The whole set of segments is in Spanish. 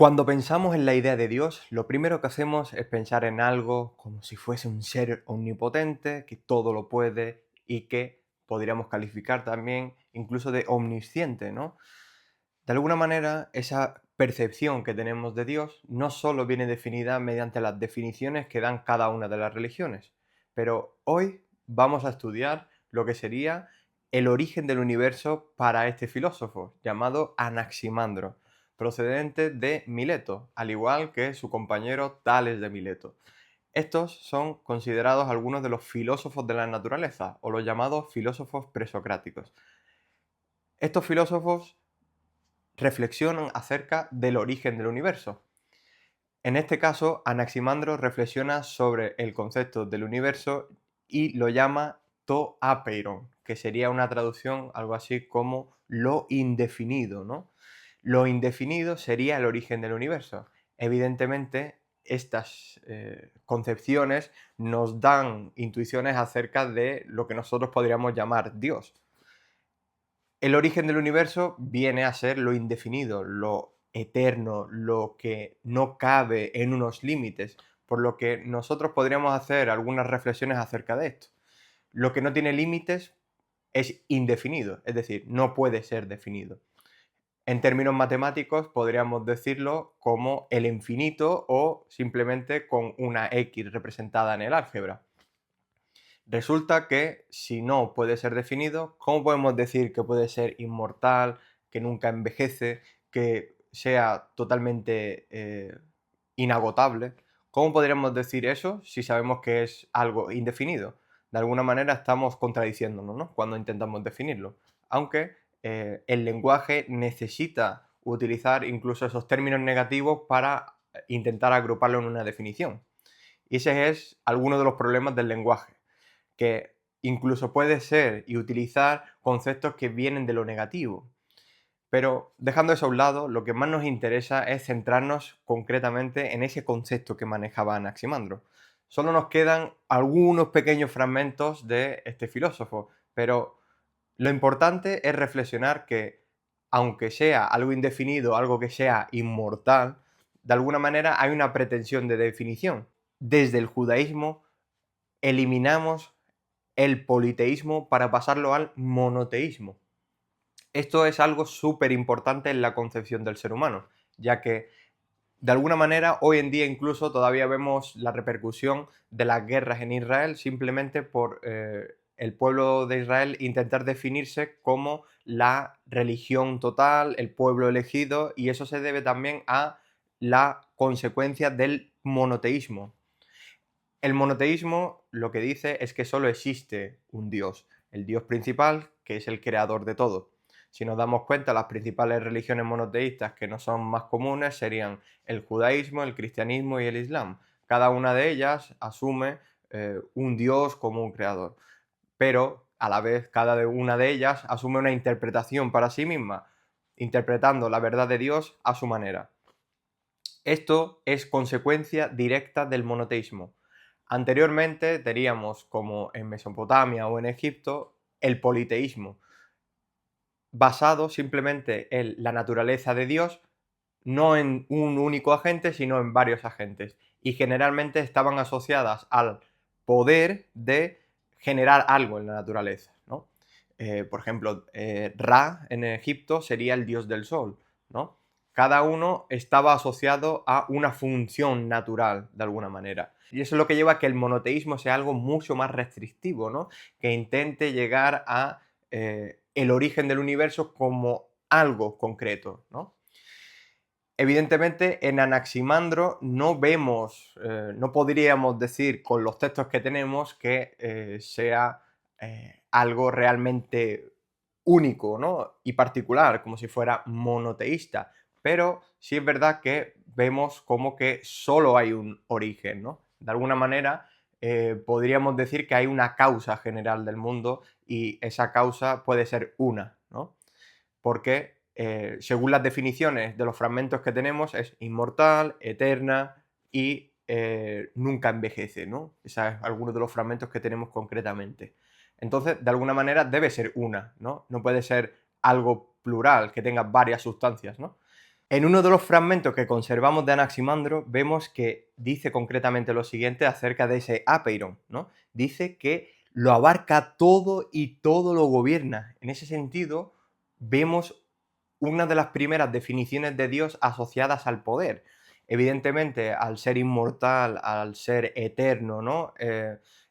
Cuando pensamos en la idea de Dios, lo primero que hacemos es pensar en algo como si fuese un ser omnipotente, que todo lo puede y que podríamos calificar también incluso de omnisciente, ¿no? De alguna manera, esa percepción que tenemos de Dios no solo viene definida mediante las definiciones que dan cada una de las religiones, pero hoy vamos a estudiar lo que sería el origen del universo para este filósofo, llamado Anaximandro, procedente de Mileto, al igual que su compañero Tales de Mileto. Estos son considerados algunos de los filósofos de la naturaleza, o los llamados filósofos presocráticos. Estos filósofos reflexionan acerca del origen del universo. En este caso, Anaximandro reflexiona sobre el concepto del universo y lo llama to apeiron, que sería una traducción algo así como lo indefinido, ¿no? Lo indefinido sería el origen del universo. Evidentemente, estas concepciones nos dan intuiciones acerca de lo que nosotros podríamos llamar Dios. El origen del universo viene a ser lo indefinido, lo eterno, lo que no cabe en unos límites, por lo que nosotros podríamos hacer algunas reflexiones acerca de esto. Lo que no tiene límites es indefinido, es decir, no puede ser definido. En términos matemáticos podríamos decirlo como el infinito o simplemente con una X representada en el álgebra. Resulta que si no puede ser definido, ¿cómo podemos decir que puede ser inmortal, que nunca envejece, que sea totalmente inagotable? ¿Cómo podríamos decir eso si sabemos que es algo indefinido? De alguna manera estamos contradiciéndonos, ¿no? Cuando intentamos definirlo. Aunque el lenguaje necesita utilizar incluso esos términos negativos para intentar agruparlo en una definición. Y ese es alguno de los problemas del lenguaje, que incluso puede ser y utilizar conceptos que vienen de lo negativo. Pero dejando eso a un lado, lo que más nos interesa es centrarnos concretamente en ese concepto que manejaba Anaximandro. Solo nos quedan algunos pequeños fragmentos de este filósofo, pero lo importante es reflexionar que, aunque sea algo indefinido, algo que sea inmortal, de alguna manera hay una pretensión de definición. Desde el judaísmo eliminamos el politeísmo para pasarlo al monoteísmo. Esto es algo súper importante en la concepción del ser humano, ya que de alguna manera hoy en día incluso todavía vemos la repercusión de las guerras en Israel simplemente por el pueblo de Israel intentar definirse como la religión total, el pueblo elegido, y eso se debe también a la consecuencia del monoteísmo. El monoteísmo lo que dice es que solo existe un Dios, el Dios principal, que es el creador de todo. Si nos damos cuenta, las principales religiones monoteístas que no son más comunes serían el judaísmo, el cristianismo y el islam. Cada una de ellas asume un Dios como un creador, pero a la vez cada una de ellas asume una interpretación para sí misma, interpretando la verdad de Dios a su manera. Esto es consecuencia directa del monoteísmo. Anteriormente teníamos, como en Mesopotamia o en Egipto, el politeísmo, basado simplemente en la naturaleza de Dios, no en un único agente, sino en varios agentes. Y generalmente estaban asociadas al poder de generar algo en la naturaleza, ¿no? Por ejemplo, Ra en Egipto sería el dios del sol, ¿no? Cada uno estaba asociado a una función natural, de alguna manera. Y eso es lo que lleva a que el monoteísmo sea algo mucho más restrictivo, ¿no? Que intente llegar a el origen del universo como algo concreto, ¿no? Evidentemente, en Anaximandro no vemos, no podríamos decir con los textos que tenemos que sea algo realmente único, ¿no? Y particular, como si fuera monoteísta. Pero sí es verdad que vemos como que solo hay un origen, ¿no? De alguna manera, podríamos decir que hay una causa general del mundo y esa causa puede ser una, ¿no? Porque según las definiciones de los fragmentos que tenemos es inmortal, eterna y nunca envejece, ¿no? Esos es algunos de los fragmentos que tenemos concretamente. Entonces, de alguna manera debe ser una, ¿no? No puede ser algo plural, que tenga varias sustancias, ¿no? En uno de los fragmentos que conservamos de Anaximandro vemos que dice concretamente lo siguiente acerca de ese apeiron, ¿no? Dice que lo abarca todo y todo lo gobierna. En ese sentido, vemos una de las primeras definiciones de Dios asociadas al poder. Evidentemente, al ser inmortal, al ser eterno, ¿no?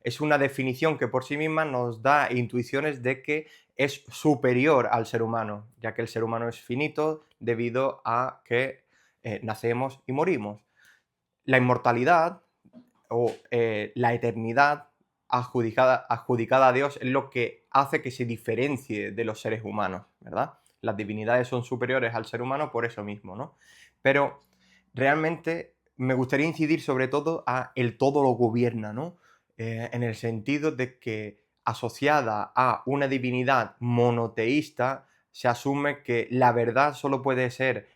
Es una definición que por sí misma nos da intuiciones de que es superior al ser humano, ya que el ser humano es finito debido a que nacemos y morimos. La inmortalidad o la eternidad adjudicada a Dios es lo que hace que se diferencie de los seres humanos, ¿verdad? Las divinidades son superiores al ser humano por eso mismo, ¿no? Pero realmente me gustaría incidir sobre todo a el todo lo gobierna, ¿no? En el sentido de que asociada a una divinidad monoteísta se asume que la verdad solo puede ser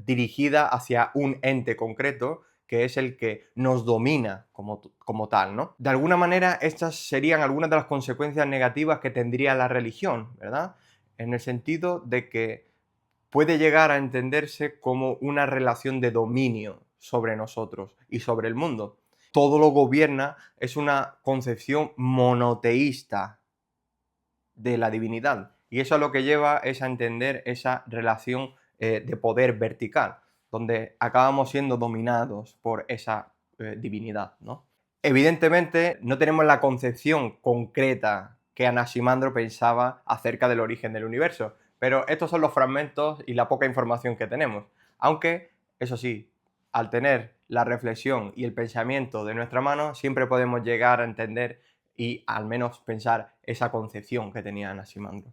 dirigida hacia un ente concreto que es el que nos domina como tal, ¿no? De alguna manera, estas serían algunas de las consecuencias negativas que tendría la religión, ¿verdad? En el sentido de que puede llegar a entenderse como una relación de dominio sobre nosotros y sobre el mundo. Todo lo gobierna es una concepción monoteísta de la divinidad. Y eso a lo que lleva es a entender esa relación de poder vertical, donde acabamos siendo dominados por esa divinidad, ¿no? Evidentemente, no tenemos la concepción concreta que Anaximandro pensaba acerca del origen del universo, pero estos son los fragmentos y la poca información que tenemos. Aunque, eso sí, al tener la reflexión y el pensamiento de nuestra mano, siempre podemos llegar a entender y al menos pensar esa concepción que tenía Anaximandro.